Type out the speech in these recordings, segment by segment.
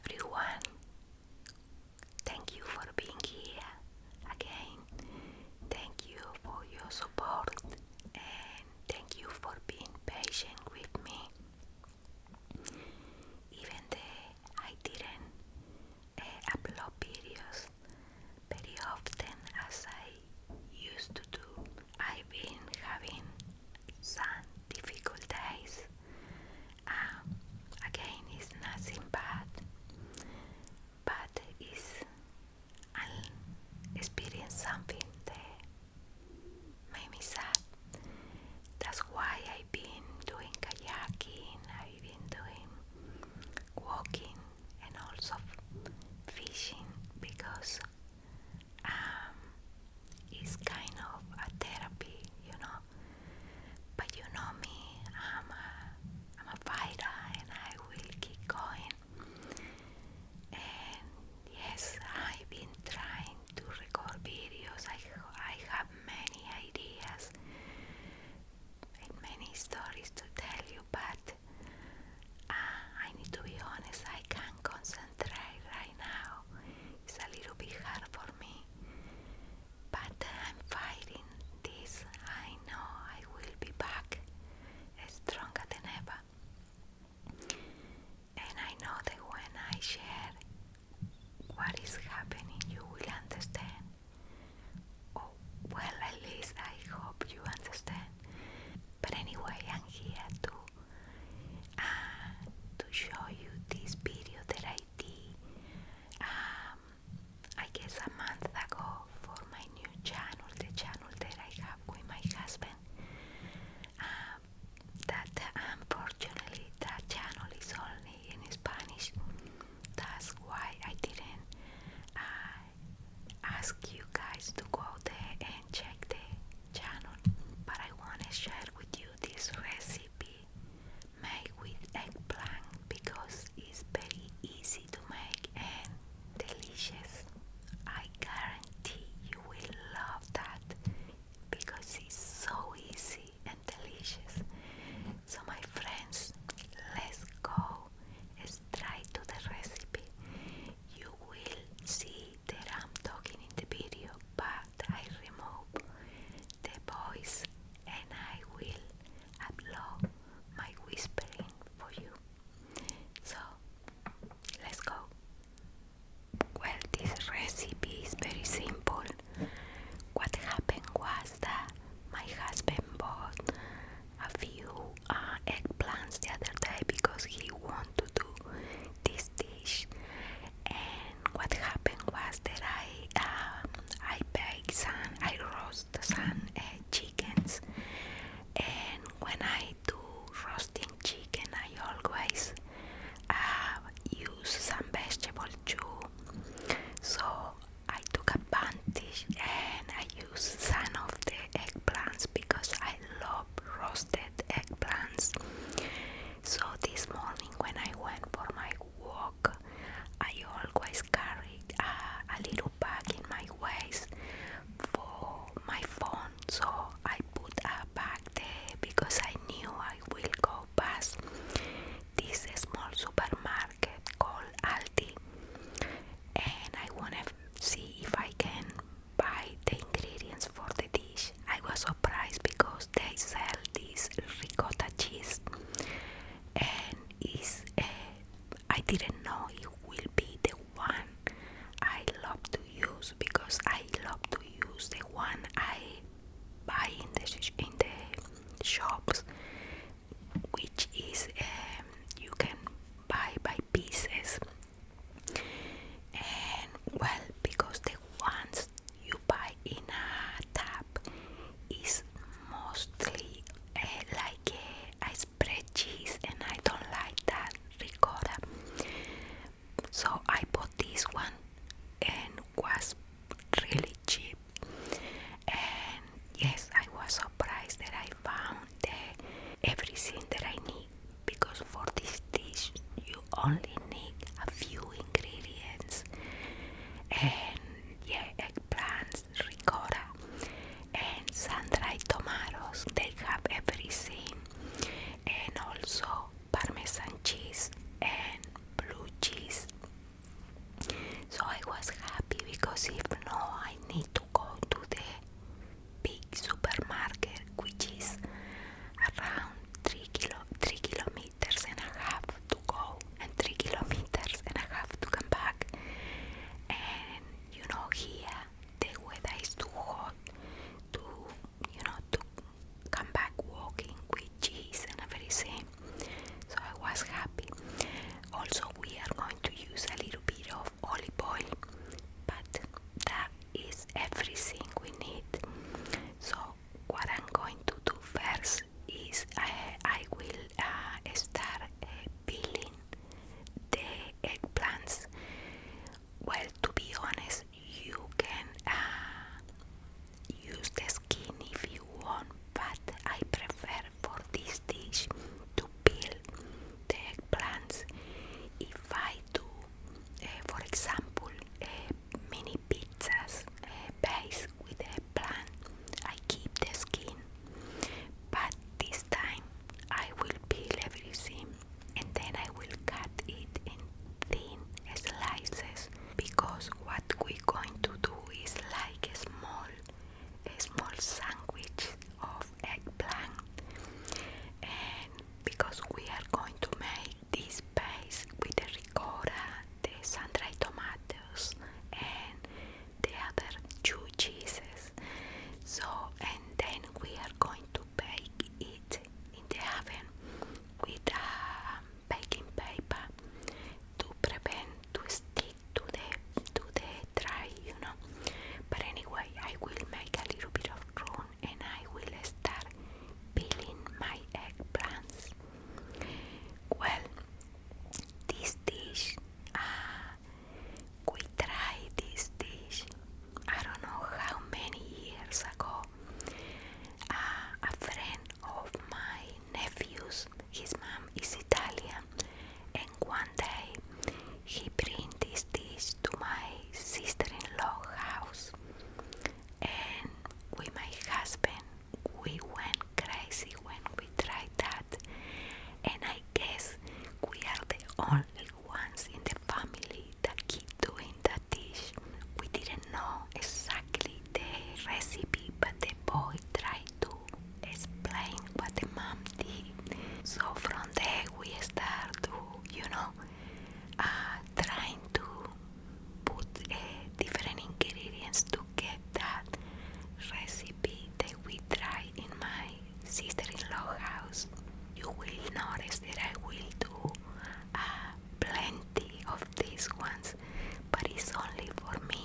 everyone. Thank you for being here again. Thank you for your support and thank you for being patient with me. Even though I didn't upload videos very often as I used to do, I've been having some difficult days. Again, it's nothing bad, but I'll experience something that made me sad. That's why I've been doing kayaking, I've been doing walking and also fishing because it's kind of a therapy, you know. But you know me, I'm a fighter and I will keep going. And yes, I've been trying to record videos. I have many ideas and many stories to tell you, but I need to be honest, I can't concentrate right now. It's a little bit hard for me, but I'm fighting this. I know I will be back stronger than ever. And I know that when I share what is happening, you will understand. Oh, well, at least I hope you understand. But anyway, I'm here to show you this video that I did, I guess a month ago for my new channel, the channel that I have with my husband. That unfortunately that channel is only in Spanish. That's why I didn't ask you guys to go there and check the channel. But I want to share with you this recipe made with eggplant because it's very easy to make and delicious. I guarantee you will love that because it's so easy and delicious. So my friends, let's go straight to the recipe. You will see that I'm talking in the video, but I remove the voice and I will upload my whispering for you. So let's go. Well, this recipe is very simple. What happened was that my husband bought a few eggplants the other day because he wanted to do this dish. And what happened was that I baked some, I roast some chickens. And when I do roasting chicken, I always use some vegetable too. So I took advantage and I used some of the eggplants because I love roasted eggplants. So this morning when I went for my walk, I always carried a little bag in my waist for my phone. So I put a bag there because I knew I will go past this small supermarket called Aldi, and I want to see if I can buy the ingredients for the dish. I was surprised because they sell this ricotta cheese, and I didn't know it will be the one I love to use because I love to use the one I buy in the shops, which is you can buy by pieces. And well, because the ones you buy in a tub is mostly like a spread cheese, and I don't like that ricotta.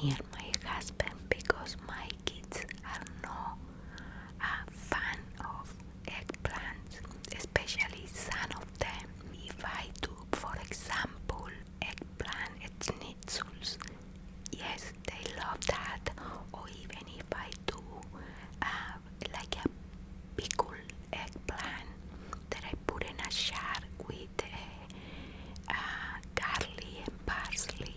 near my husband because my kids are not a fan of eggplants, especially some of them. If I do, for example, eggplant schnitzels, yes, they love that. Or even if I do like a pickled eggplant that I put in a jar with garlic and parsley,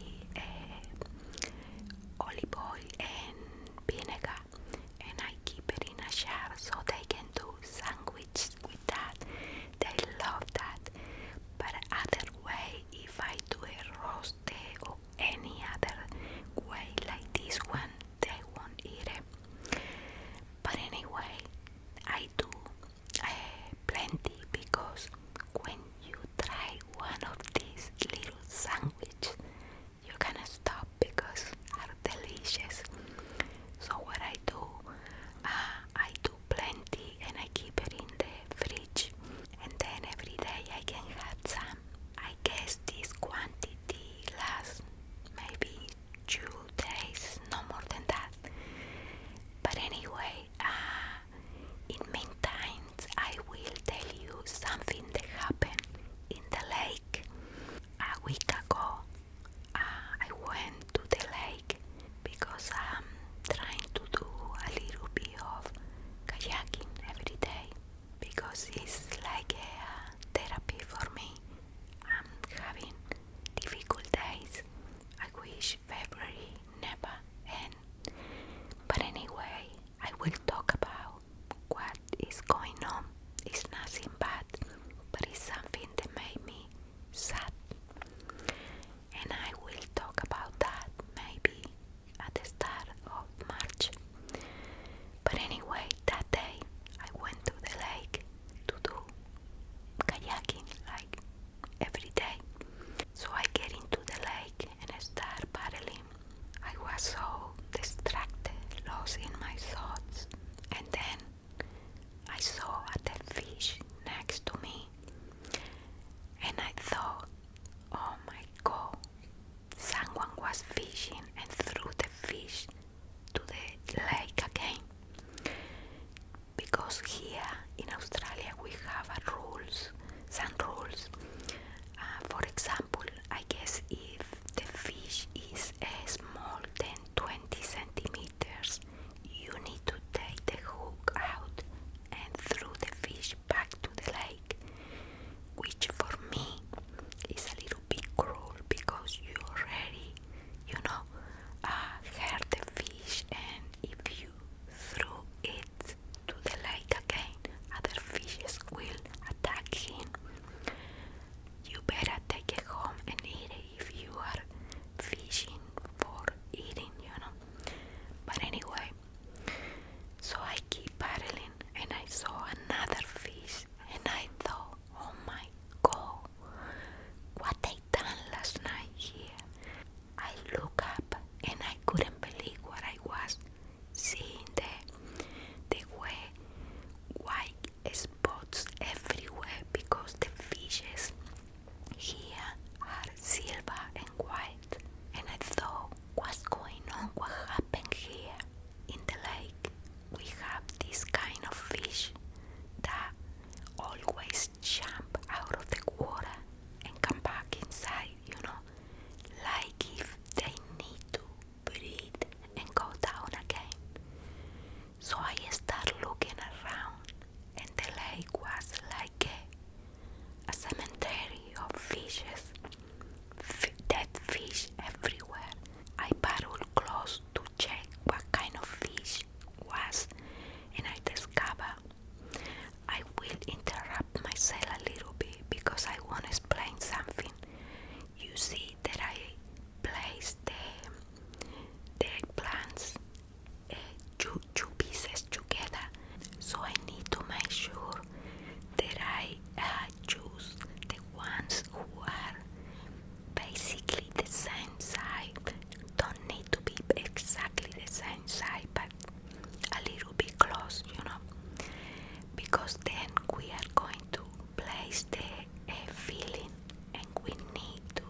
olive oil and vinegar, and I keep it in a jar so they can do sandwich with that. They love that. But other way, if I do a roasted or any other way like this one, they won't eat it. But anyway, I do plenty because when you try one of these little sandwich, you cannot stop because are delicious. So what I do plenty and I keep it in the fridge, and then every day I can have some. I guess this quantity lasts maybe 2 days, no more than that. But anyway, in meantime, I will tell you something that happened in the lake. A week ago, I went to the lake because I'm trying to do a little bit of kayaking every day because it's like a therapy for me. I'm having difficult days. I wish February never end. But anyway, I will talk about what is going on. It's nothing bad, but it's something that made me sad. And I will talk about that maybe at the start of March. But anyway, that day I went to the lake to do kayaking like every day. So I get into the lake and I start paddling. I was so distracted, lost in my thoughts. And then I saw a dead fish next to me. And I thought, oh my God, someone was fishing and threw the fish to the lake again. Because here in Australia we have some rules. For example, I guess if the fish is small than 20 centimeters, you need to take the hook out and throw the fish back to the lake, which for me is a little bit cruel because you already, hurt the fish, and if you throw it to the lake again, other fishes will attack him. You better take it home and eat it if you are fishing for eating. But anyway, so I keep paddling and I saw another fish and I thought, oh my God, what they done last night here. I look up and I couldn't believe what I was seeing there. There were white spots everywhere because the fishes here are silver and white. And I thought, what's going on? What happened here? In the lake, we have this kind of fish that always jump out of the water and come back inside, like if they need to breathe and go down again. So I start looking around and the lake was like a cemetery of fishes, dead fish everywhere. I paddled close to check what kind of fish was, and I discover I will interrupt myself a little bit because I want to explain something. You see that I placed the eggplants two pieces together, so I need to make sure that I choose the ones who are basically the same size. Don't need to be exactly the same size, but a little bit close, because then we are going to place the filling and we need to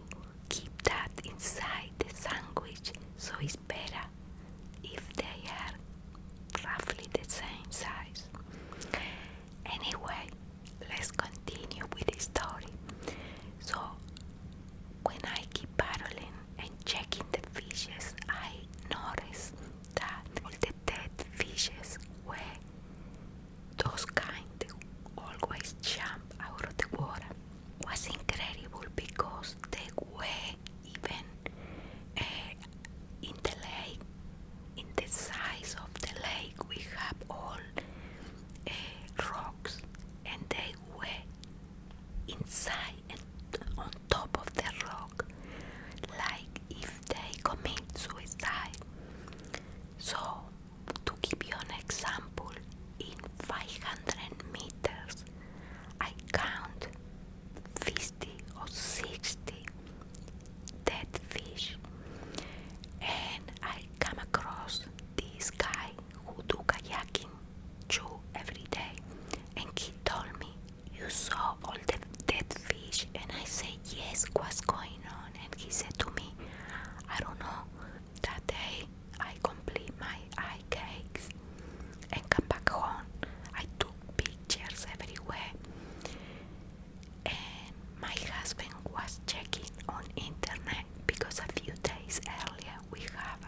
internet because a few days earlier we have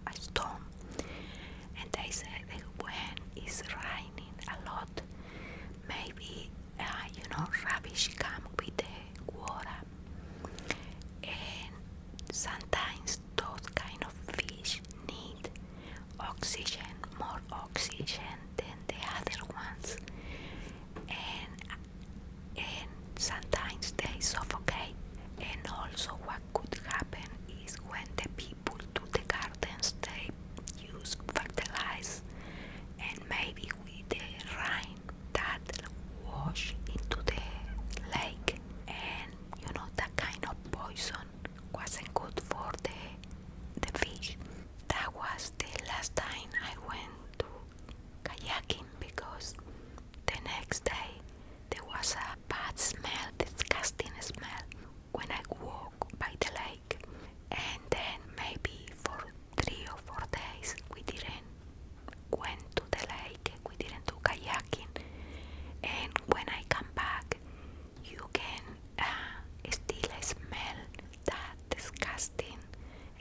a storm, and they said that when it's raining a lot, maybe rubbish come with the water, and sometimes those kind of fish need oxygen, more oxygen than the other ones, and sometimes they suffocate. And also what could happen is when the people do the gardens, they use fertilizer, and maybe with the rain that wash into the lake, and that kind of poison wasn't good for the fish. That was the last time I went to kayaking, because the next day there was a bad smell, disgusting smell when I walked by the lake. And then maybe for 3 or 4 days we didn't went to the lake, we didn't do kayaking. And when I come back, you can still smell that disgusting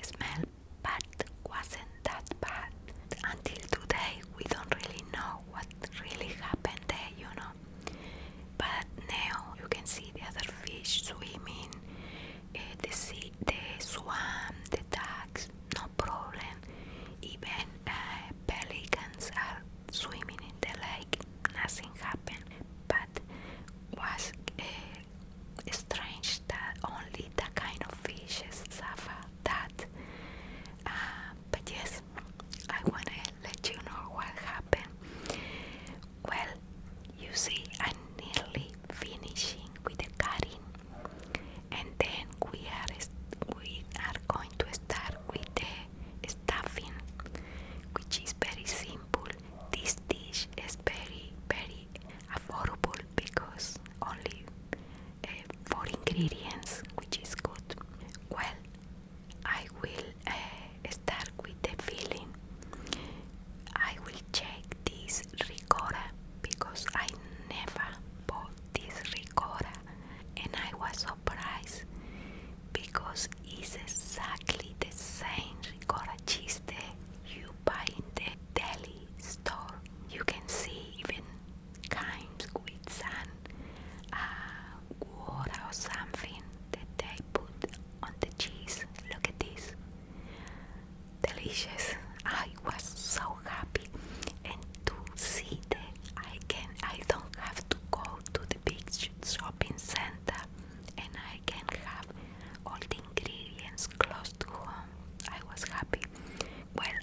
smell, but wasn't that bad. Until today, we don't really know what really happened there. But now you can see the other fish swimming, the sea, the swamp, the ducks, no problem. Even pelicans are swimming in the lake, nothing happened. But was strange that only that kind of fishes suffer that. But yes, I wanna let you know what happened. Well, you see, I'm nearly finishing with the cutting, and then we are going to start with the stuffing, which is very simple. This dish is very, very affordable because only 4 ingredients, which is good. Well, I will start with the filling. I will check this ricotta because I never bought this ricotta, and I was surprised because it's exactly the same ricotta cheese that you buy in the deli store. You can see even comes with some water or something that they put on the cheese. Look at this. Delicious. I was so happy, and to see that I don't have to go to the big shopping center, and I can have all the ingredients close to home. I was happy. Well,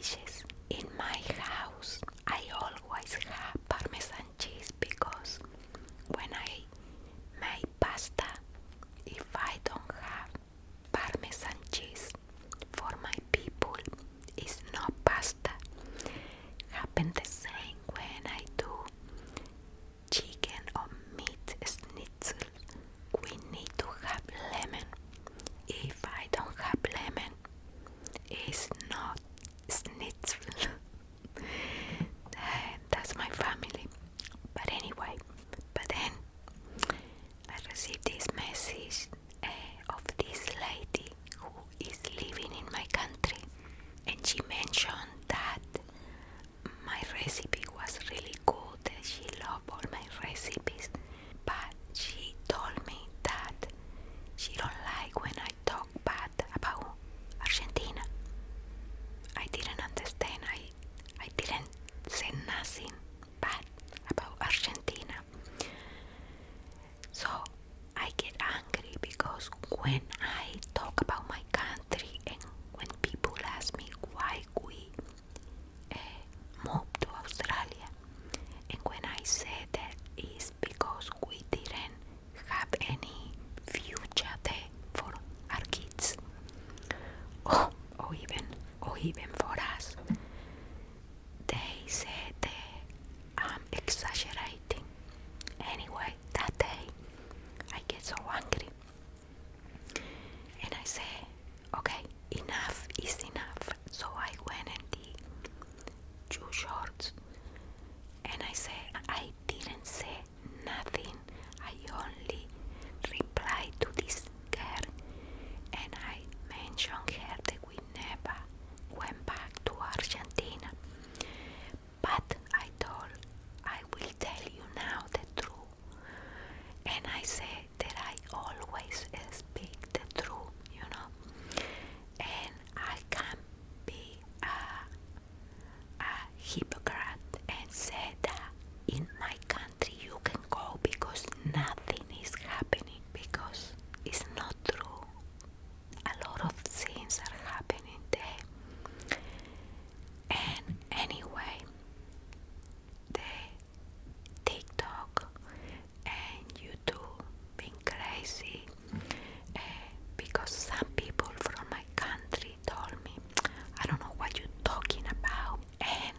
dishes. In my house, I always have Parmesan cheese because when I make pasta, if I don't have Parmesan cheese for my people, it's not pasta. Happen the same when I do chicken or meat schnitzel. We need to have lemon. If I don't have lemon, it's not schnitzel. That's my family. But anyway, but then I received this message of this lady who is living in my country, and she mentioned that my recipe was really good and she loved all my recipes, but she told me that she don't like when I talk bad about Argentina. I didn't understand. I didn't say nothing bad about Argentina. So I get angry because when I talk about my country and when people ask me why we moved to Australia, and when I say that it's because we didn't have any future there for our kids, or even for us, they said that I'm exaggerating. Anyway, that day I get so angry and I say, okay, enough is enough. So I went in the two shorts and I say, I didn't say nothing. I only replied to this girl and I mentioned her that we never went back to Argentina. But I told, I will tell you now the truth. And I say that I always speak the truth, and I can't be a hypocrite and say that in my country you can go because nothing is happening, because it's not true. A lot of things are happening there. And anyway, the TikTok and YouTube being crazy because some people from my country told me, I don't know what you're talking about, and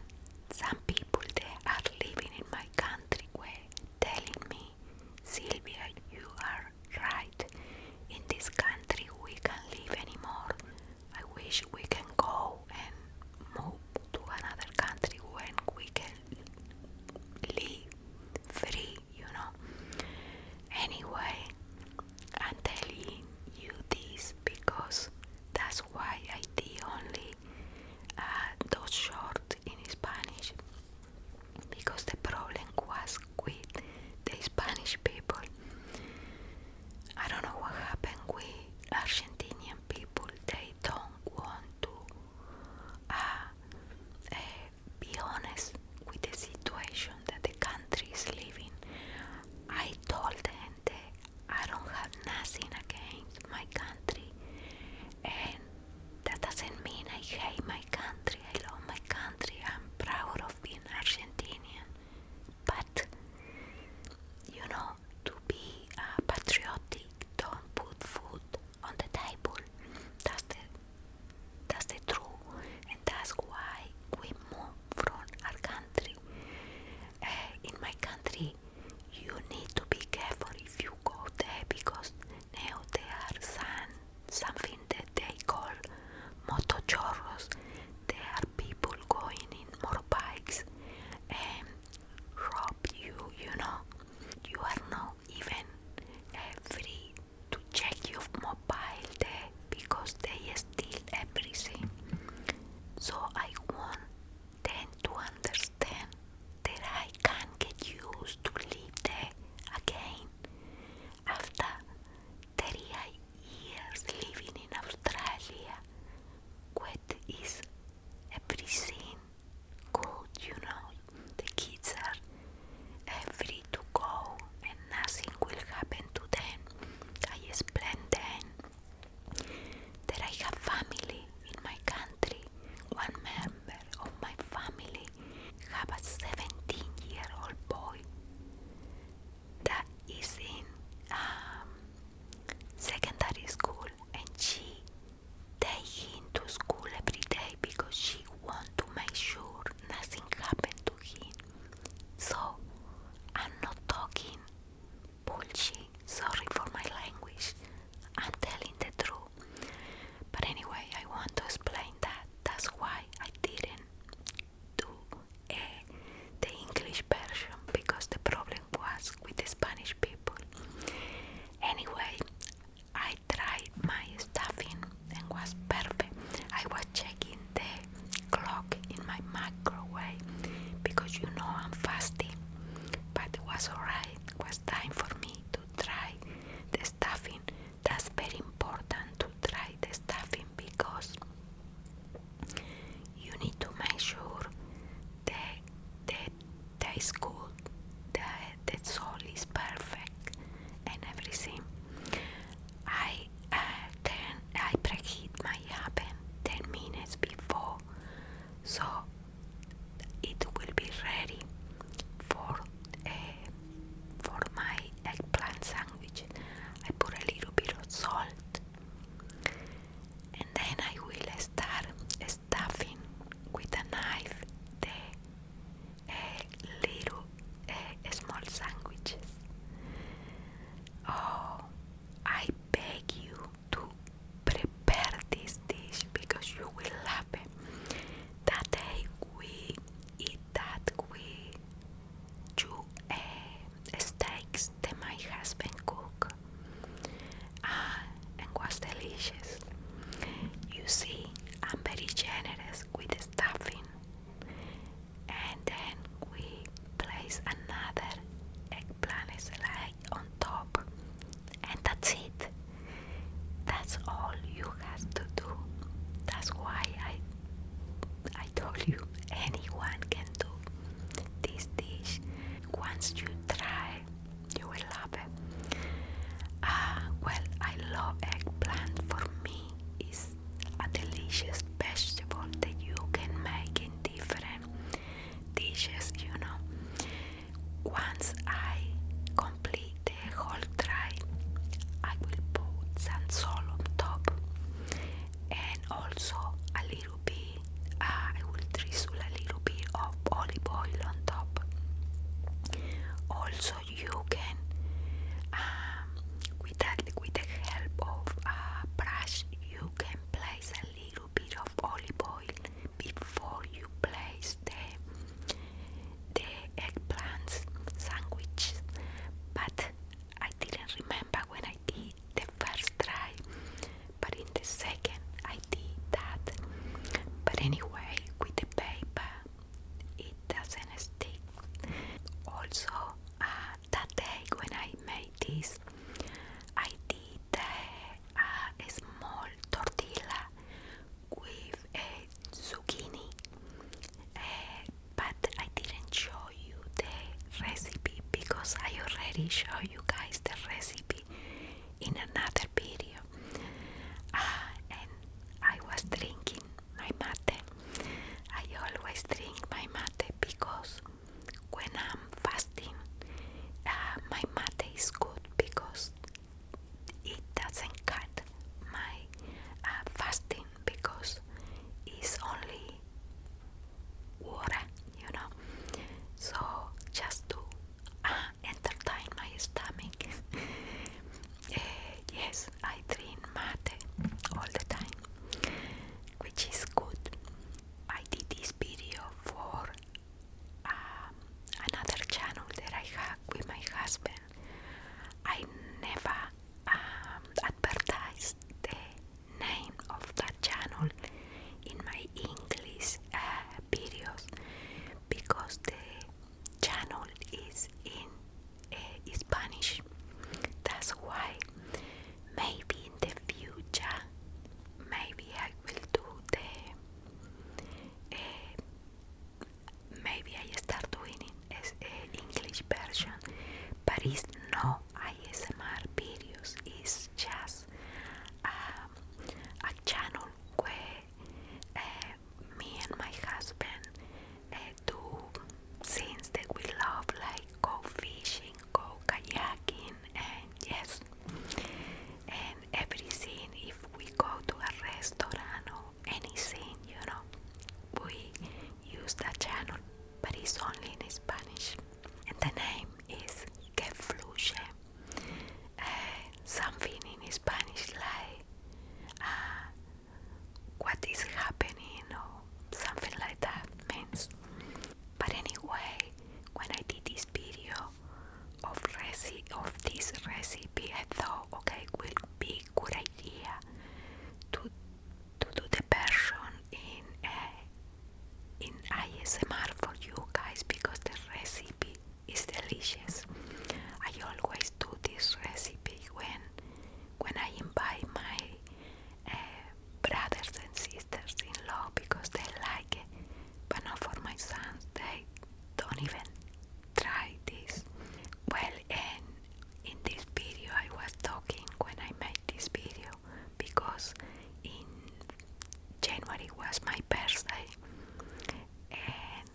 you can, with the help of a brush, you can place a little bit of olive oil before you place the eggplants sandwich. But I didn't remember when I did the first try, but in the second I did that. But anyway, with the paper it doesn't stick. Also, that day when I made this, I did a small tortilla with a zucchini, but I didn't show you the recipe because I already showed you guys the recipe in another video. And I was drinking my mate. I always drink my mate because when I'm fasting, my mate is good because it doesn't cut my fasting because it's only water, you know. So just to entertain my stomach. Yes, I drink mate all the time, which is good. I did this video for another channel that I have with my husband. I never advertised the name of that channel in my English videos because the channel is in Spanish. That's why maybe in the future, maybe I will do maybe I start doing it as an English version, but it's no ASMR videos. It's just a channel where me and my husband do things that we love, like go fishing, go kayaking, and yes, and everything. If we go to a restaurant or anything, you know, we use that channel, but it's only in Spanish, and the name is Que Fluye. Something in Spanish like what is happening or something like that means. But anyway, when I did this video of this recipe, I thought, okay, it will be a good idea to do the version in ASMR for you guys because the recipe is delicious. I always do this recipe when I invite my brothers and sisters-in-law because they like it, but not for my sons. They don't even try this. Well, and in this video I was talking when I made this video because in January was my birthday, and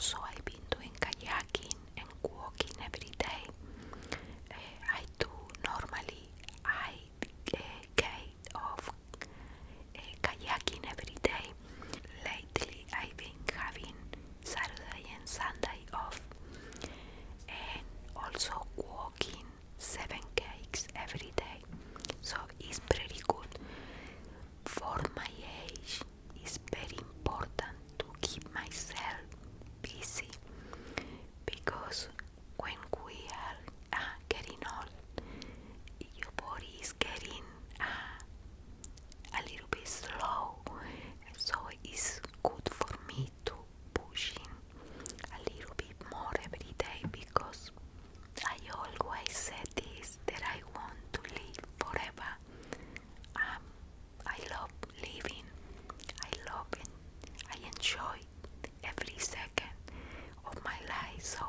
Also, I've been doing kayaking and walking every day. I do normally I get off kayaking every day. Lately, I've been having Saturday and Sunday off, and also walking 7 Ks every day. So it's pretty good. For my age, it's very important to keep myself busy because when we are getting old, your body is getting a little bit slow. So it's good for me to push in a little bit more every day because I always said this that I want to live forever. I love living. I love it. I enjoy every second of my life. So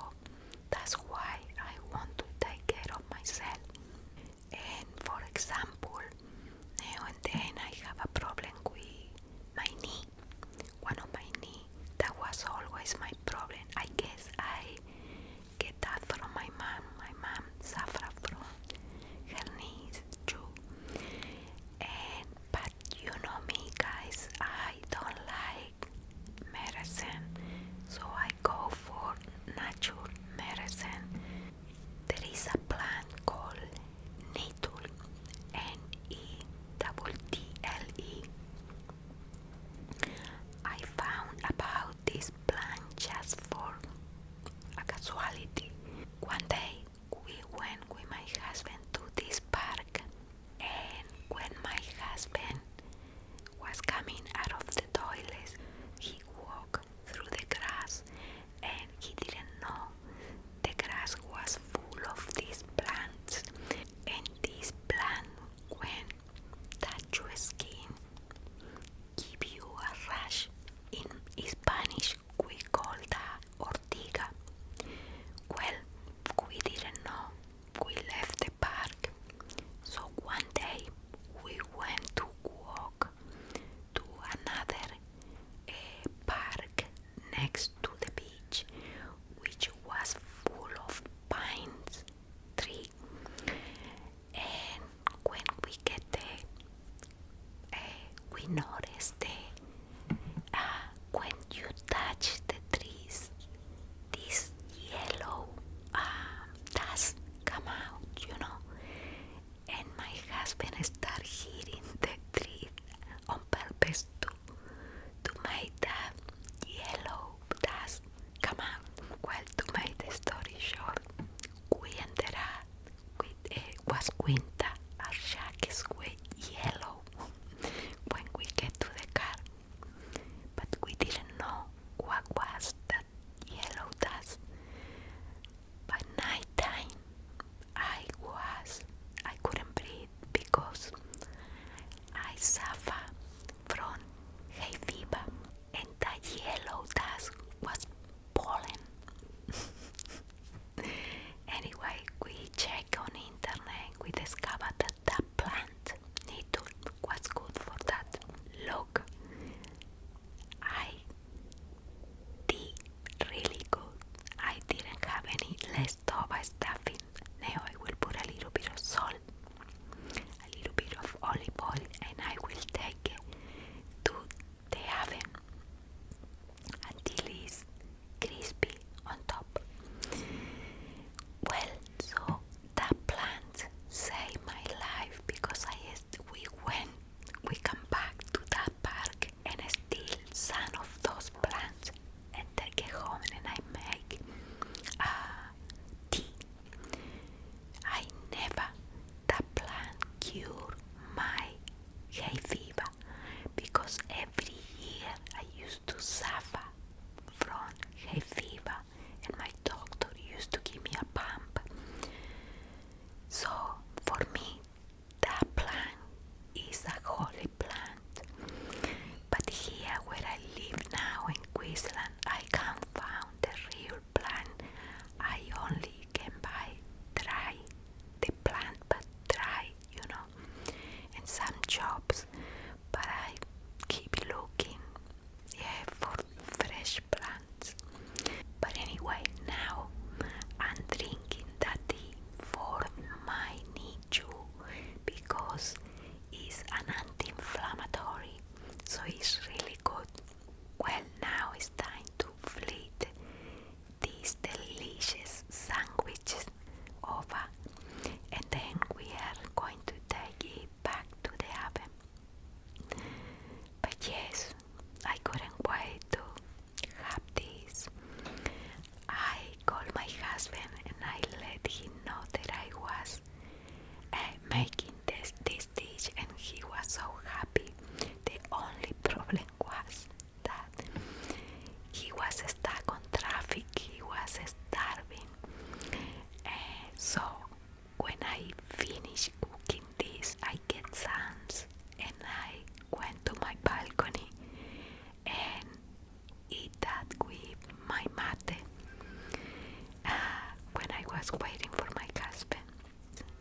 just waiting for my husband.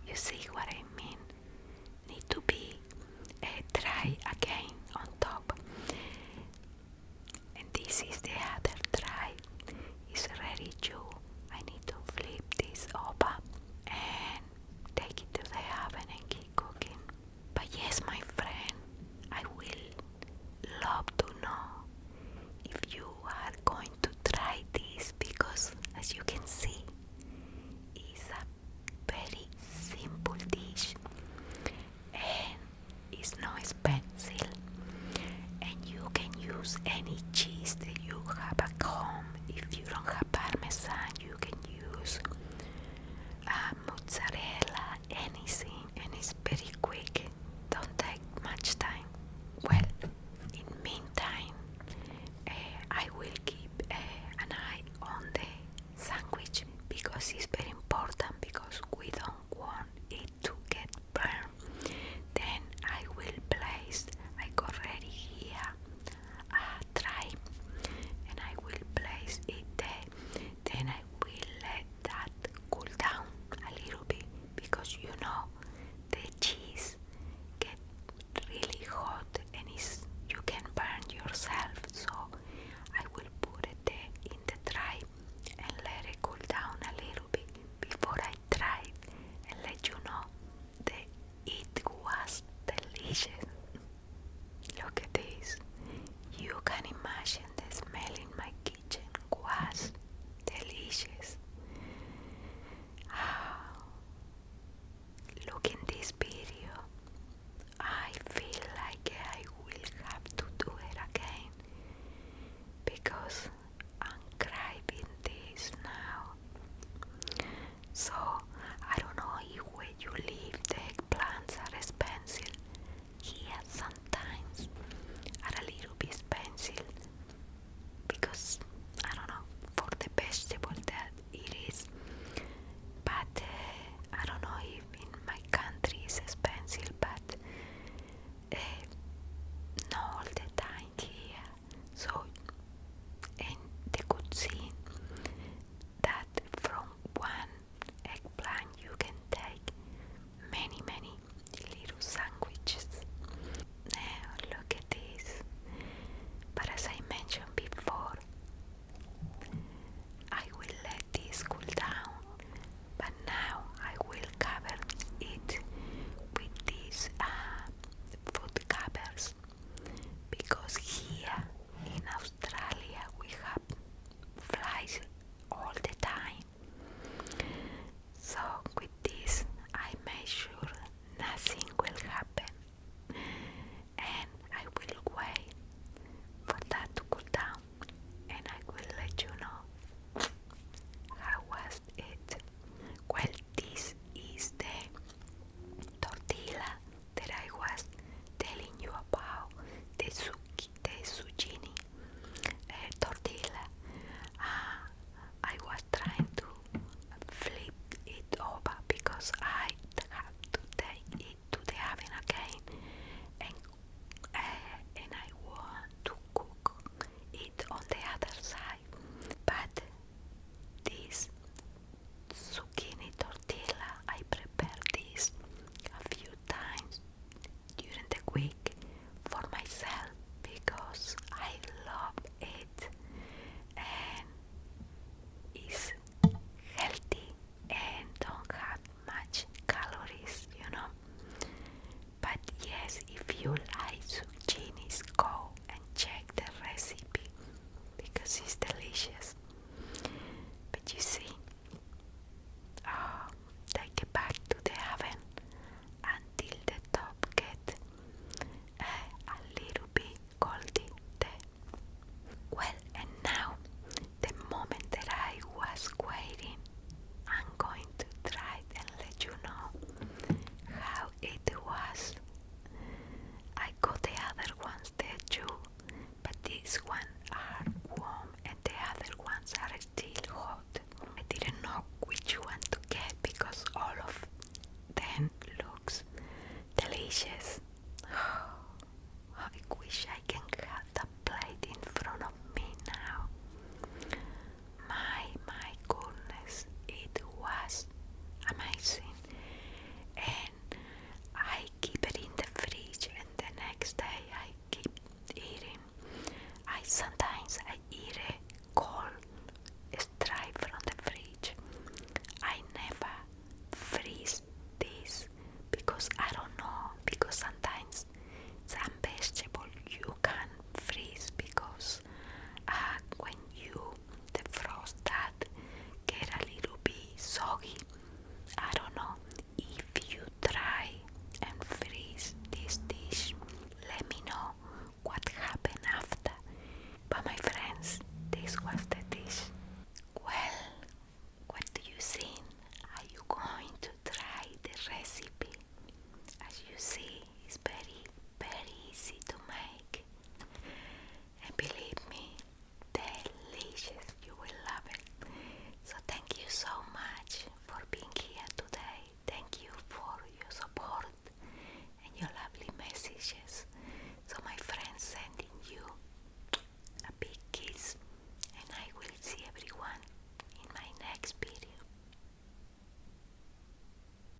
You see,